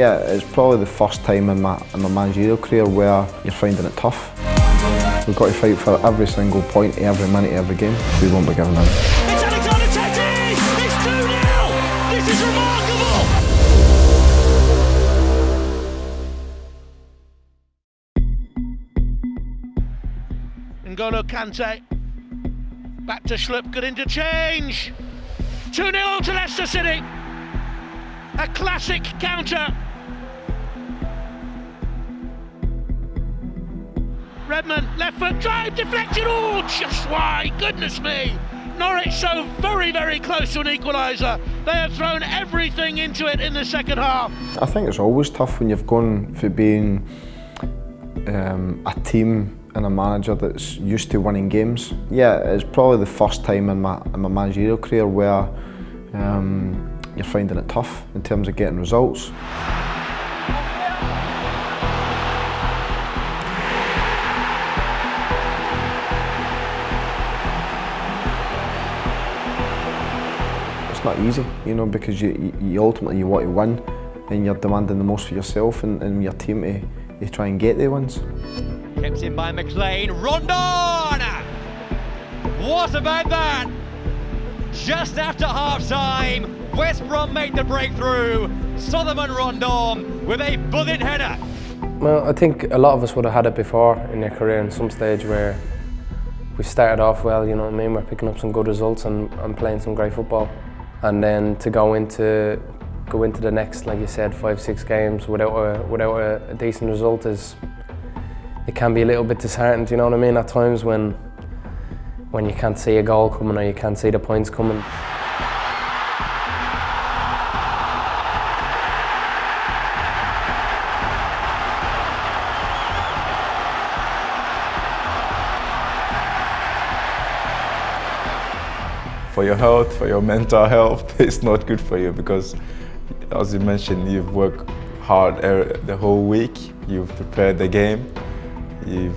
Yeah, it's probably the first time in my managerial career where you're finding it tough. We've got to fight for every single point, every minute, every game. We won't be giving in. It's Tettey! It's 2-0! This is remarkable! N'Golo Kante. Back to Schlupp, good interchange. 2-0 to Leicester City. A classic counter. Redmond, left foot drive, deflected, oh, just wide, goodness me. Norwich so very, very close to an equaliser. They have thrown everything into it in the second half. I think it's always tough when you've gone for being a team and a manager that's used to winning games. Yeah, it's probably the first time in my managerial career where you're finding it tough in terms of getting results. It's not easy, you know, because you ultimately you want to win and you're demanding the most for yourself and your team to try and get the wins. Kept in by McLean, Rondon! What about that? Just after half-time, West Brom made the breakthrough. Solomon Rondon with a bullet header. Well, I think a lot of us would have had it before in their career in some stage where we started off well, you know what I mean, we're picking up some good results and playing some great football. And then to go into the next, like you said, 5-6 games without a decent result it can be a little bit disheartened, you know what I mean, at times when you can't see a goal coming or you can't see the points coming. For your health, for your mental health, it's not good for you because, as you mentioned, you've worked hard the whole week, you've prepared the game, you're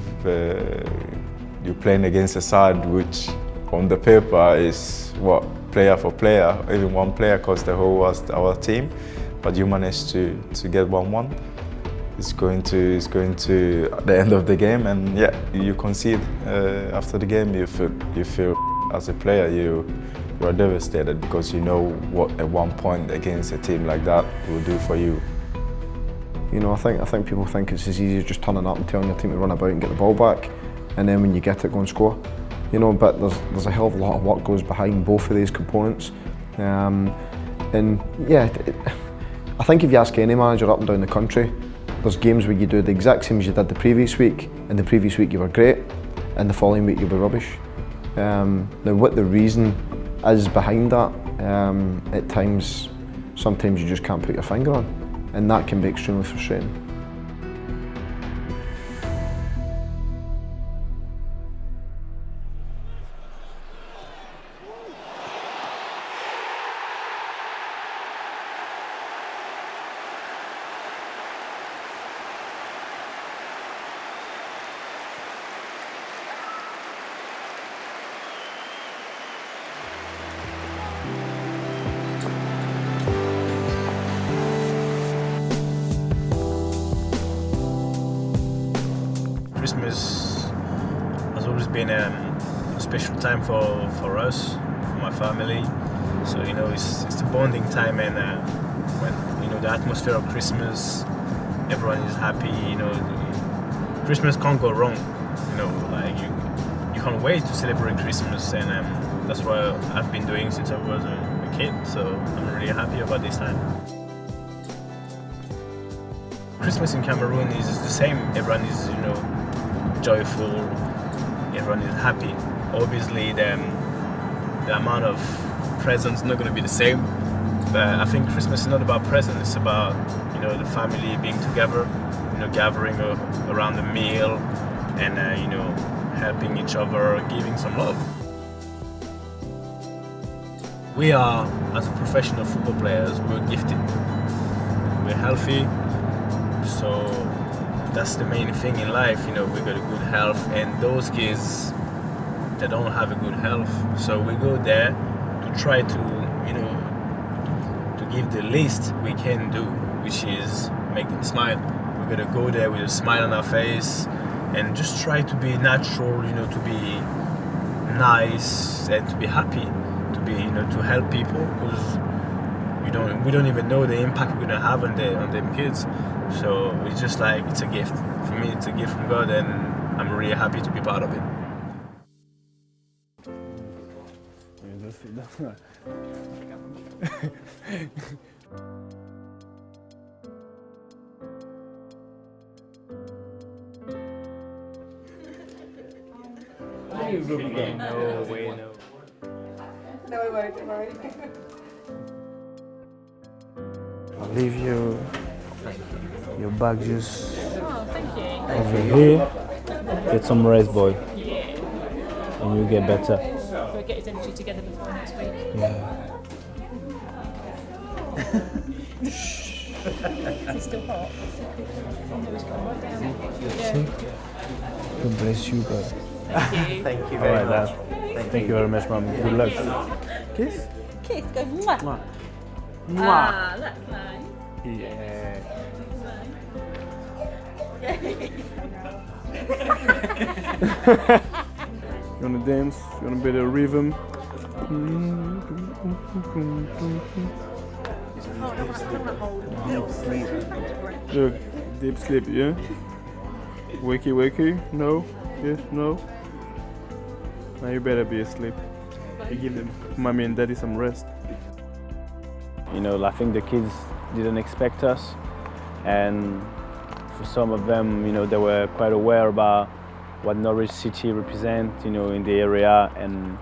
playing against a side which on the paper is player for player, even one player costs the whole our team, but you managed to get 1-1. It's going to the end of the game, and yeah, you concede after the game. You feel as a player you are devastated because you know what a 1 point against a team like that will do for you. You know, I think people think it's as easy as just turning up and telling your team to run about and get the ball back, and then when you get it, go and score. You know, but there's a hell of a lot of work goes behind both of these components. And yeah, I think if you ask any manager up and down the country, there's games where you do the exact same as you did the previous week, and the previous week you were great, and the following week you'll be rubbish. Now what the reason is behind that, at times, sometimes you just can't put your finger on, and that can be extremely frustrating. Christmas has always been a special time for us, for my family. So you know, it's a bonding time, and when you know the atmosphere of Christmas, everyone is happy. You know, Christmas can't go wrong. You know, like you can't wait to celebrate Christmas, and that's what I've been doing since I was a kid. So I'm really happy about this time. Christmas in Cameroon is the same. Everyone is, you know, joyful, everyone is happy. Obviously the amount of presents not going to be the same, but I think Christmas is not about presents, it's about, you know, the family being together, you know, gathering around the meal and you know, helping each other, giving some love. We are, as professional football players, we're gifted, we're healthy, so that's the main thing in life. You know, we got a good health, and those kids, they don't have a good health, so we go there to try to, you know, to give the least we can do which is make them smile. We're gonna go there with a smile on our face and just try to be natural, to be nice and to be happy, to be, to help people, because we don't even know the impact we're gonna have on them kids. So it's just like, it's a gift. For me, it's a gift from God, and I'm really happy to be part of it. No way, no. No, I won't, don't worry. I'll leave you your bag just Thank you. over here. Get some rest, boy. Yeah. And you'll get better. We'll get his energy together before next week. Yeah. Is he still hot? Oh, he's gone right down. See? God bless you, God. Thank you. Thank you All very right, much. Dad. Thank you very much, Mum. Good luck. Kiss? Kiss, go mwah. Mwah. Ah, that's nice. Yeah. You wanna dance? You wanna bit of rhythm? Look, deep sleep, yeah? Wakey, wakey? No? Yes, no? Now you better be asleep. You give them, mommy and daddy, some rest. I think the kids didn't expect us, and for some of them, they were quite aware about what Norwich City represent, in the area, and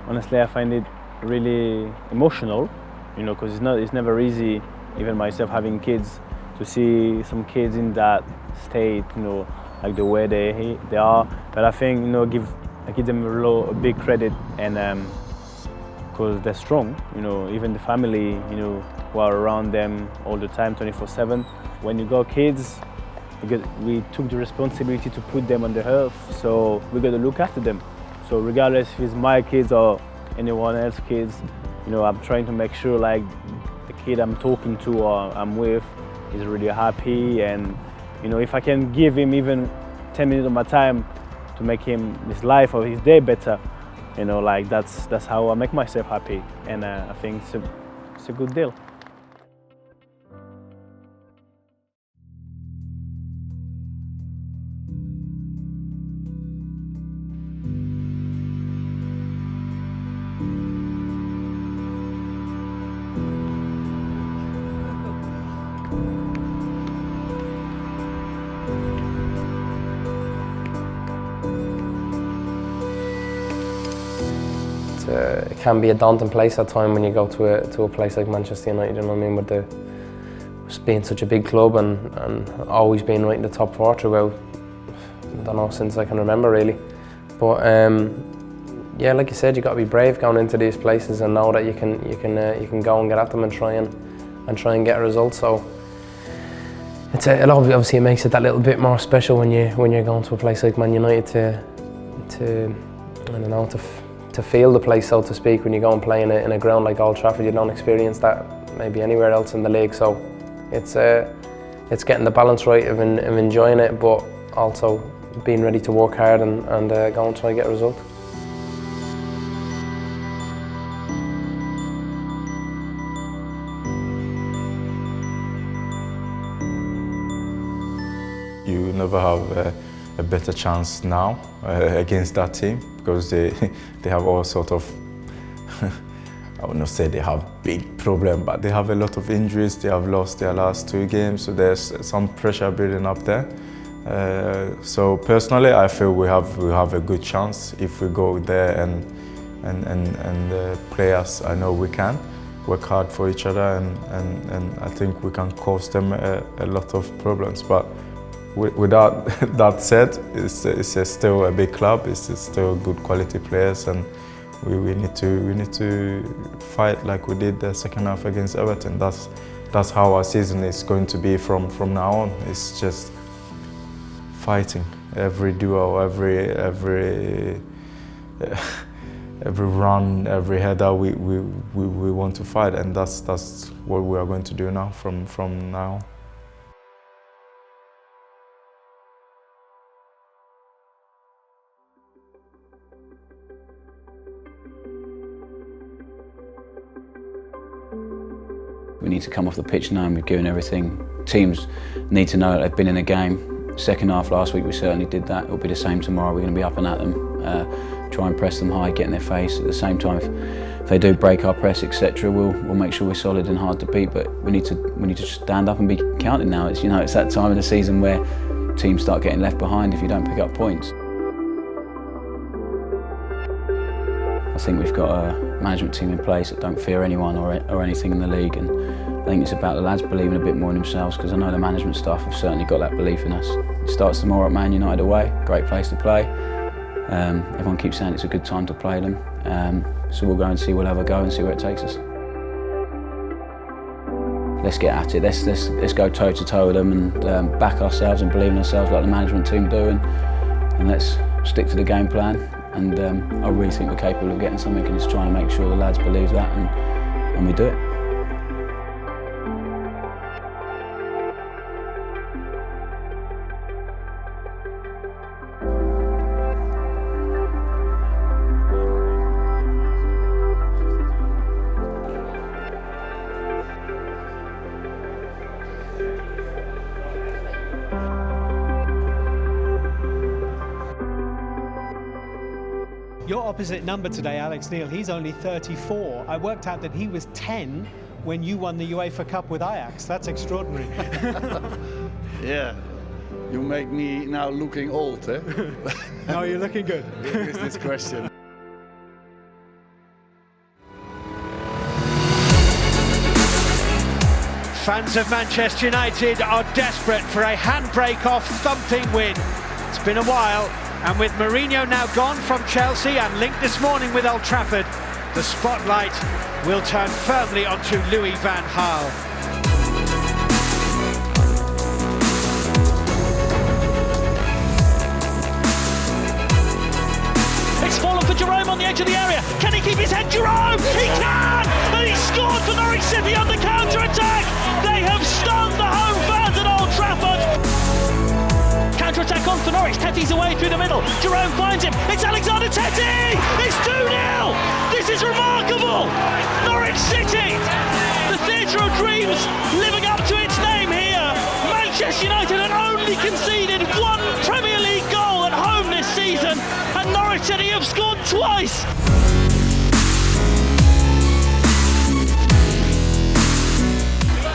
honestly, I find it really emotional, because it's never easy, even myself having kids, to see some kids in that state, like the way they are. But I think, I give them a big credit, and because they're strong, even the family, who are around them all the time, 24/7. When you got kids, because we took the responsibility to put them on the earth, so we got to look after them. So regardless if it's my kids or anyone else's kids, I'm trying to make sure like the kid I'm talking to or I'm with is really happy, and if I can give him even 10 minutes of my time to make his life or his day better, like that's how I make myself happy, and I think it's a good deal. It can be a daunting place at times when you go to a place like Manchester United, with being such a big club and always being right in the top four throughout, I don't know, since I can remember really. But yeah, like you said, you got to be brave going into these places and know that you can go and get at them and try and get a result. So obviously it makes it that little bit more special when you're going to a place like Man United to I don't know, to feel the place, so to speak. When you go and play in a ground like Old Trafford, you don't experience that maybe anywhere else in the league. So it's getting the balance right of enjoying it, but also being ready to work hard and go and try and get a result. You never have a better chance now against that team, because they have all sort of, I would not say they have big problem, but they have a lot of injuries. They have lost their last 2 games, so there's some pressure building up there. So personally, I feel we have a good chance if we go there and play as I know we can, work hard for each other, and I think we can cause them a lot of problems. But without that said, it's still a big club. It's still good quality players, and we need to fight like we did the second half against Everton. That's how our season is going to be from now on. It's just fighting every duel, every run, every header, we want to fight, and that's what we are going to do now from now. We need to come off the pitch now and we've given everything. Teams need to know that they've been in a game. Second half last week we certainly did that. It'll be the same tomorrow. We're going to be up and at them, try and press them high, get in their face. At the same time, if they do break our press, etc., we'll make sure we're solid and hard to beat. But we need to stand up and be counted now. It's it's that time of the season where teams start getting left behind if you don't pick up points. I think we've got a management team in place that don't fear anyone or anything in the league, and I think it's about the lads believing a bit more in themselves, because I know the management staff have certainly got that belief in us. It starts tomorrow at Man United away, great place to play. Everyone keeps saying it's a good time to play them, so we'll go and see, we'll have a go and see where it takes us. Let's get at it, let's go toe to toe with them and back ourselves and believe in ourselves like the management team do, and let's stick to the game plan. And I really think we're capable of getting something, and just trying to make sure the lads believe that, and we do it. Your opposite number today, Alex Neil, he's only 34. I worked out that he was 10 when you won the UEFA Cup with Ajax. That's extraordinary. Yeah, you make me now looking old, eh? No, you're looking good. With this question. Fans of Manchester United are desperate for a handbrake-off thumping win. It's been a while, and with Mourinho now gone from Chelsea and linked this morning with Old Trafford, the spotlight will turn firmly onto Louis van Gaal. It's fallen for Jerome on the edge of the area. Can he keep his head? Jerome! He can! And he scored for Norwich City on the counter-attack! They have stunned the home fans at Old Trafford! Counter-attack on for Norwich. Tettey's away through the middle. Jerome finds him. It's Alexander Tettey! It's 2-0! This is remarkable! Norwich City! The theatre of dreams living up to its name here. Manchester United had only conceded one Premier League goal at home this season, and Norwich City have scored twice.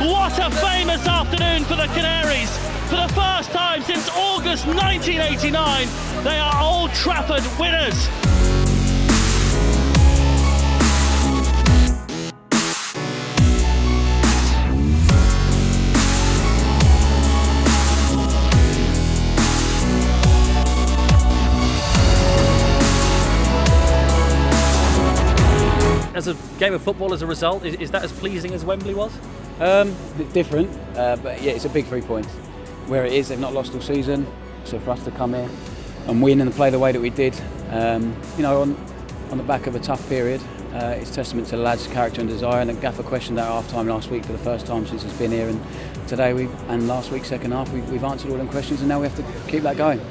What a famous afternoon for the Canaries. For the first time since August 1989, they are Old Trafford winners. As a game of football, as a result, is that as pleasing as Wembley was? Different, but yeah, it's a big 3 points. Where it is, they've not lost all season, so for us to come here and win and play the way that we did, on the back of a tough period, it's testament to the lads' character and desire. And the gaffer questioned that at half-time last week for the first time since he's been here, and today and last week, second half, we've answered all them questions, and now we have to keep that going.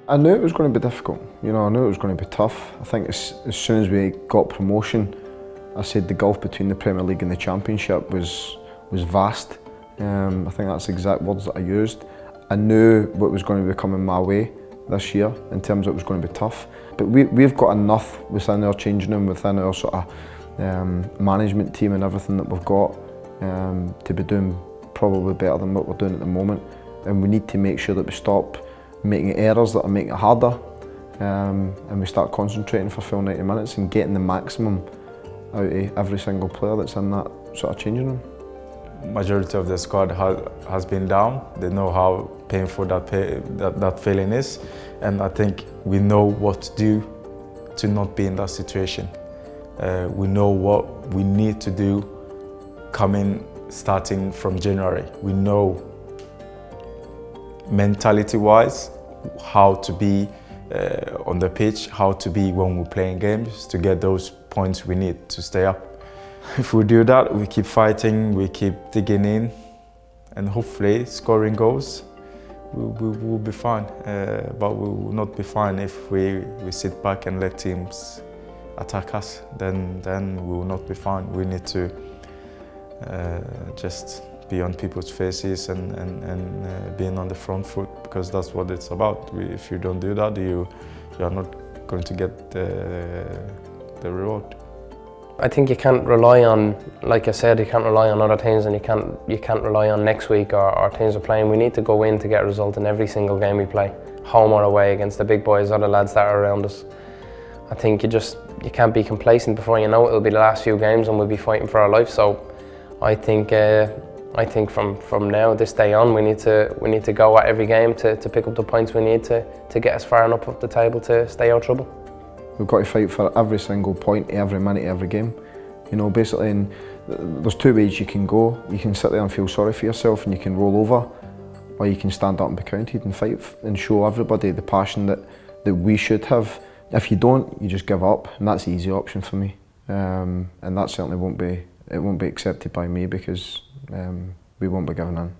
I knew it was going to be difficult, I knew it was going to be tough. I think as soon as we got promotion, I said the gulf between the Premier League and the Championship was vast. I think that's the exact words that I used. I knew what was going to be coming my way this year in terms of it was going to be tough. But we've got enough within our changing room, within our sort of management team and everything that we've got to be doing probably better than what we're doing at the moment. And we need to make sure that we stop making errors that are making it harder, and we start concentrating for full 90 minutes and getting the maximum out of every single player that's in that sort of changing room. Majority of the squad has been down. They know painful that feeling is, and I think we know what to do to not be in that situation. We know what we need to do starting from January. We know mentality-wise how to be on the pitch, how to be when we're playing games to get those points we need to stay up. If we do that, we keep fighting, we keep digging in, and hopefully scoring goals, we'll be fine. But we will not be fine if we sit back and let teams attack us. Then we will not be fine. We need to just be on people's faces and being on the front foot, because that's what it's about. If you don't do that, you are not going to get the reward. I think you can't rely on, like I said, you can't rely on other teams, and you can't rely on next week or teams are playing. We need to go in to get a result in every single game we play, home or away, against the big boys or the lads that are around us. I think you can't be complacent. Before you know it, it'll be the last few games and we'll be fighting for our life. So I think from now, this day on, we need to go at every game to pick up the points we need to get us far enough up the table to stay out of trouble. We've got to fight for every single point, every minute, every game. You know, basically, and there's two ways you can go. You can sit there and feel sorry for yourself and you can roll over, or you can stand up and be counted and fight and show everybody the passion that we should have. If you don't, you just give up, and that's the easy option for me. And that certainly won't be accepted by me, because we won't be giving in.